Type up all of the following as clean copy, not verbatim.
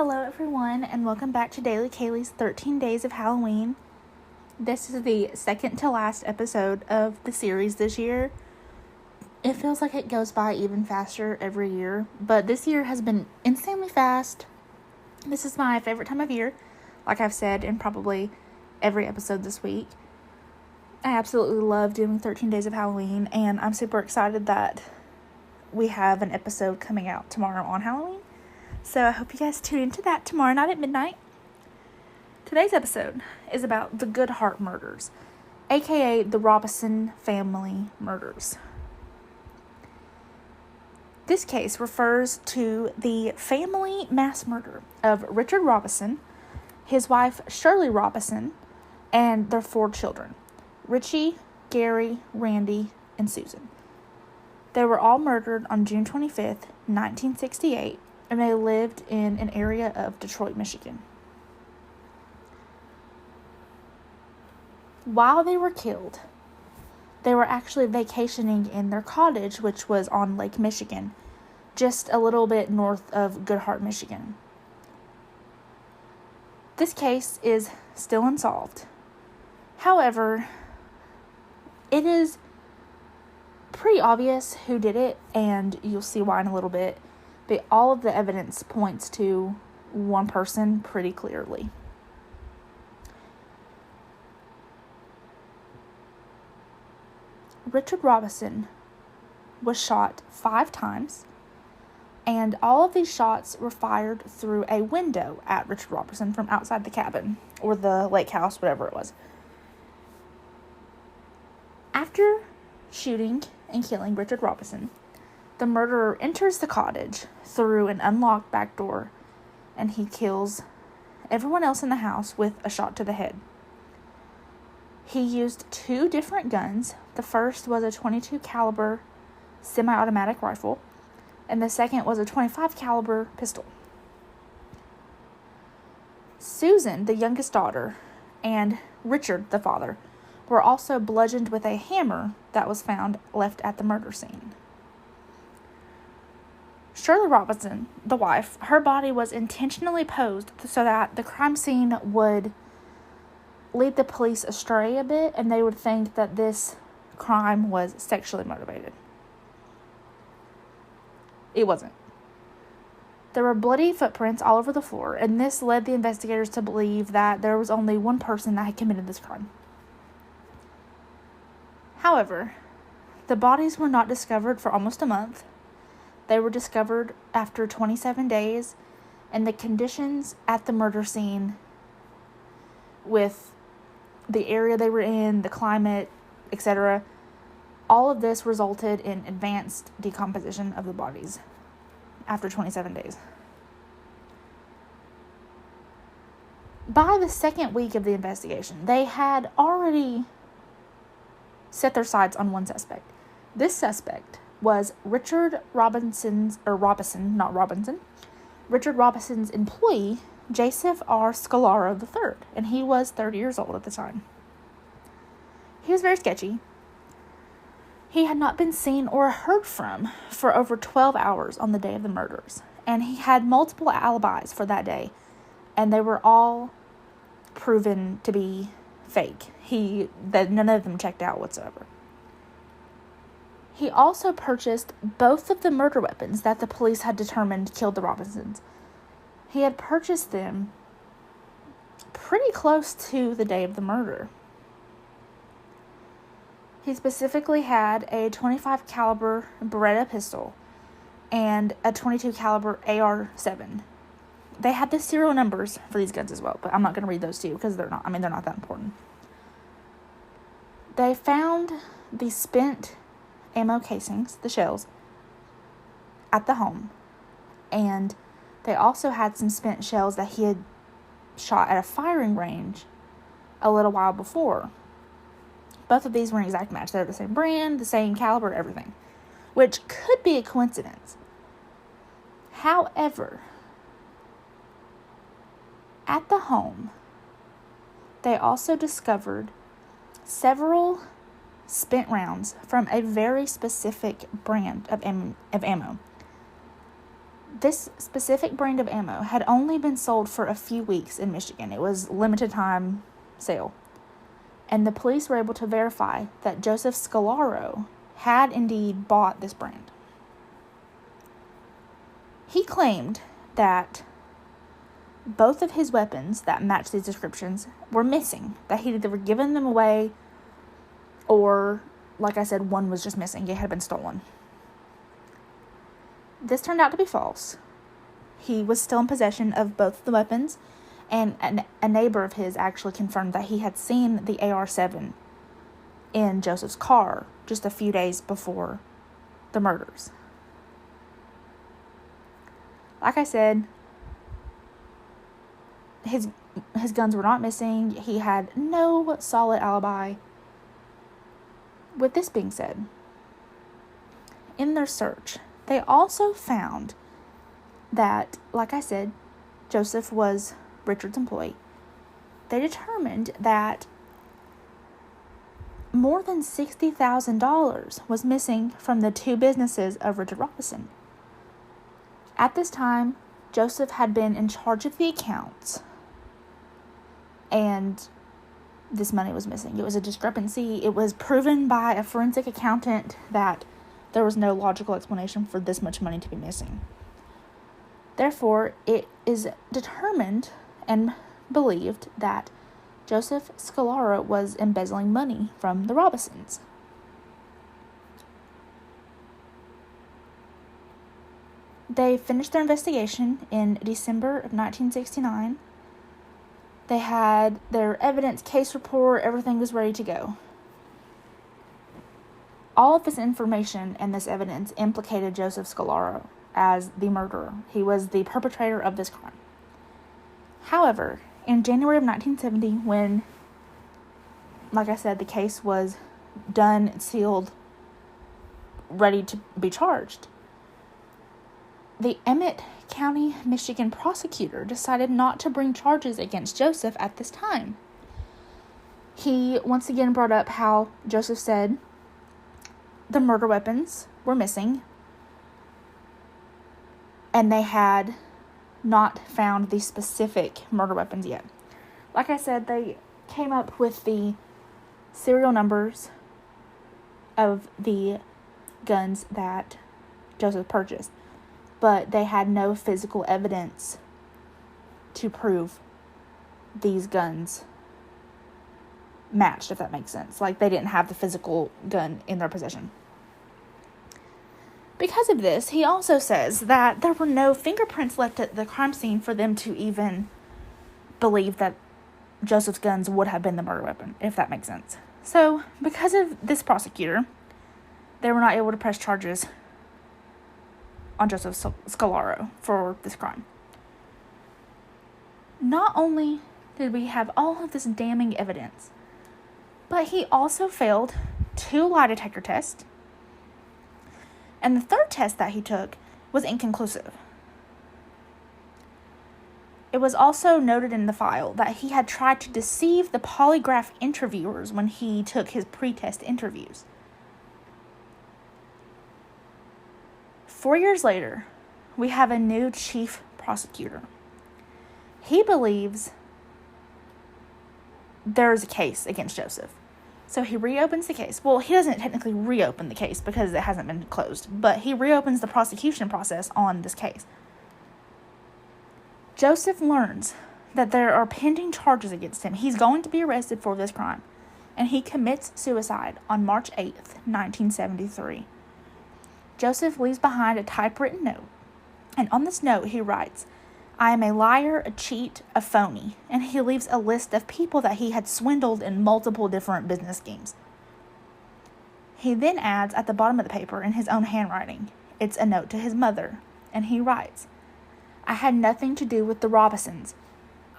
Hello everyone, and welcome back to Daily Kaylee's 13 Days of Halloween. This is the second to last episode of the series this year. It feels like it goes by even faster every year, but this year has been insanely fast. This is my favorite time of year, like I've said in probably every episode this week. I absolutely love doing 13 Days of Halloween, and I'm super excited that we have an episode coming out tomorrow on Halloween. So I hope you guys tune into that tomorrow night at midnight. Today's episode is about the Good Hart murders, aka the Robison family murders. This case refers to the family mass murder of Richard Robison, his wife Shirley Robison, and their 4 children, Richie, Gary, Randy, and Susan. They were all murdered on June 25th, 1968, and they lived in an area of Detroit, Michigan. While they were killed, they were actually vacationing in their cottage, which was on Lake Michigan, just a little bit north of Good Hart, Michigan. This case is still unsolved. However, it is pretty obvious who did it, and you'll see why in a little bit. But all of the evidence points to one person pretty clearly. Richard Robison was shot 5 times, and all of these shots were fired through a window at Richard Robison from outside the cabin, or the lake house, whatever it was. After shooting and killing Richard Robison, the murderer enters the cottage through an unlocked back door, and he kills everyone else in the house with a shot to the head. He used 2 different guns. The first was a .22 caliber semi-automatic rifle, and the second was a .25 caliber pistol. Susan, the youngest daughter, and Richard, the father, were also bludgeoned with a hammer that was found left at the murder scene. Shirley Robison, the wife, her body was intentionally posed so that the crime scene would lead the police astray a bit, and they would think that this crime was sexually motivated. It wasn't. There were bloody footprints all over the floor, and this led the investigators to believe that there was only one person that had committed this crime. However, the bodies were not discovered for almost a month. They were discovered after 27 days, and the conditions at the murder scene, with the area they were in, the climate, etc., all of this resulted in advanced decomposition of the bodies after 27 days. By the second week of the investigation, they had already set their sights on one suspect. This suspect was Richard Richard Robison's employee, Joseph R. Scalaro III, and he was 30 years old at the time. He was very sketchy. He had not been seen or heard from for over 12 hours on the day of the murders, and he had multiple alibis for that day, and they were all proven to be fake. None of them checked out whatsoever. He also purchased both of the murder weapons that the police had determined killed the Robisons. He had purchased them pretty close to the day of the murder. He specifically had a .25 caliber Beretta pistol and a .22 caliber AR-7. They had the serial numbers for these guns as well, but I'm not going to read those to you because they're not that important. They found the spent ammo casings, the shells, at the home, and they also had some spent shells that he had shot at a firing range a little while before. Both of these were an exact match. They're the same brand, the same caliber, everything, which could be a coincidence. However, at the home, they also discovered several spent rounds from a very specific brand of ammo. This specific brand of ammo had only been sold for a few weeks in Michigan. It was limited time sale. And the police were able to verify that Joseph Scalaro had indeed bought this brand. He claimed that both of his weapons that matched these descriptions were missing, that he'd either given them away or, like I said, one was just missing. It had been stolen. This turned out to be false. He was still in possession of both the weapons, and a neighbor of his actually confirmed that he had seen the AR-7 in Joseph's car just a few days before the murders. Like I said, his guns were not missing. He had no solid alibi. With this being said, in their search, they also found that, like I said, Joseph was Richard's employee. They determined that more than $60,000 was missing from the two businesses of Richard Robison. At this time, Joseph had been in charge of the accounts, and this money was missing. It was a discrepancy. It was proven by a forensic accountant that there was no logical explanation for this much money to be missing. Therefore, it is determined and believed that Joseph Scalaro was embezzling money from the Robisons. They finished their investigation in December of 1969. They had their evidence case report, everything was ready to go. All of this information and this evidence implicated Joseph Scalaro as the murderer. He was the perpetrator of this crime. However, in January of 1970, when, like I said, the case was done, sealed, ready to be charged, the Emmett County, Michigan prosecutor decided not to bring charges against Joseph at this time. He once again brought up how Joseph said the murder weapons were missing, and they had not found the specific murder weapons yet. Like I said, they came up with the serial numbers of the guns that Joseph purchased, but they had no physical evidence to prove these guns matched, if that makes sense. Like, they didn't have the physical gun in their possession. Because of this, he also says that there were no fingerprints left at the crime scene for them to even believe that Joseph's guns would have been the murder weapon, if that makes sense. So, because of this prosecutor, they were not able to press charges on Joseph Scalaro for this crime. Not only did we have all of this damning evidence, but he also failed 2 lie detector tests, and the third test that he took was inconclusive. It was also noted in the file that he had tried to deceive the polygraph interviewers when he took his pre-test interviews. 4 years later, we have a new chief prosecutor. He believes there's a case against Joseph. So he reopens the case. Well, he doesn't technically reopen the case because it hasn't been closed, but he reopens the prosecution process on this case. Joseph learns that there are pending charges against him. He's going to be arrested for this crime, and he commits suicide on March 8th, 1973. Joseph leaves behind a typewritten note, and on this note he writes, "I am a liar, a cheat, a phony," and he leaves a list of people that he had swindled in multiple different business schemes. He then adds at the bottom of the paper in his own handwriting, it's a note to his mother, and he writes, "I had nothing to do with the Robisons.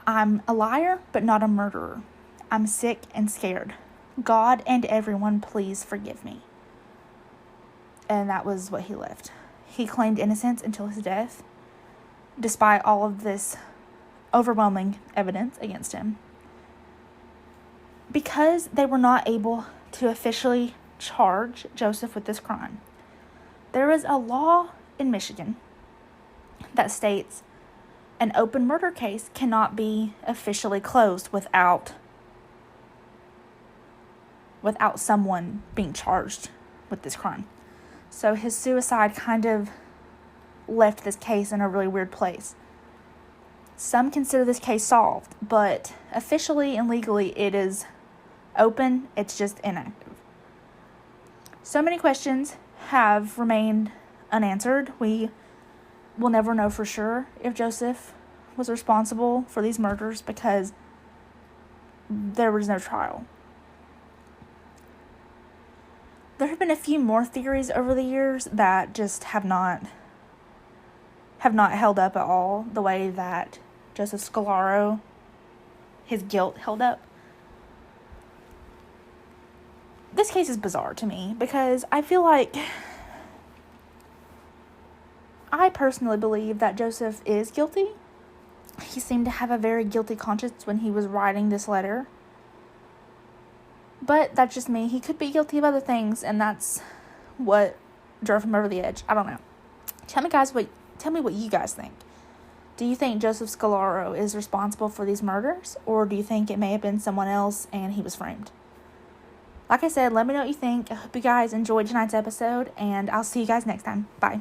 I'm a liar, but not a murderer. I'm sick and scared. God and everyone, please forgive me." And that was what he left. He claimed innocence until his death, despite all of this overwhelming evidence against him. Because they were not able to officially charge Joseph with this crime, there is a law in Michigan that states an open murder case cannot be officially closed without someone being charged with this crime. So his suicide kind of left this case in a really weird place. Some consider this case solved, but officially and legally it is open, it's just inactive. So many questions have remained unanswered. We will never know for sure if Joseph was responsible for these murders because there was no trial. There have been a few more theories over the years that just have not held up at all the way that Joseph Scalaro, his guilt held up. This case is bizarre to me because I feel like I personally believe that Joseph is guilty. He seemed to have a very guilty conscience when he was writing this letter. But that's just me. He could be guilty of other things, and that's what drove him over the edge. I don't know. Tell me what you guys think. Do you think Joseph Scalaro is responsible for these murders, or do you think it may have been someone else and he was framed? Like I said, let me know what you think. I hope you guys enjoyed tonight's episode, and I'll see you guys next time. Bye.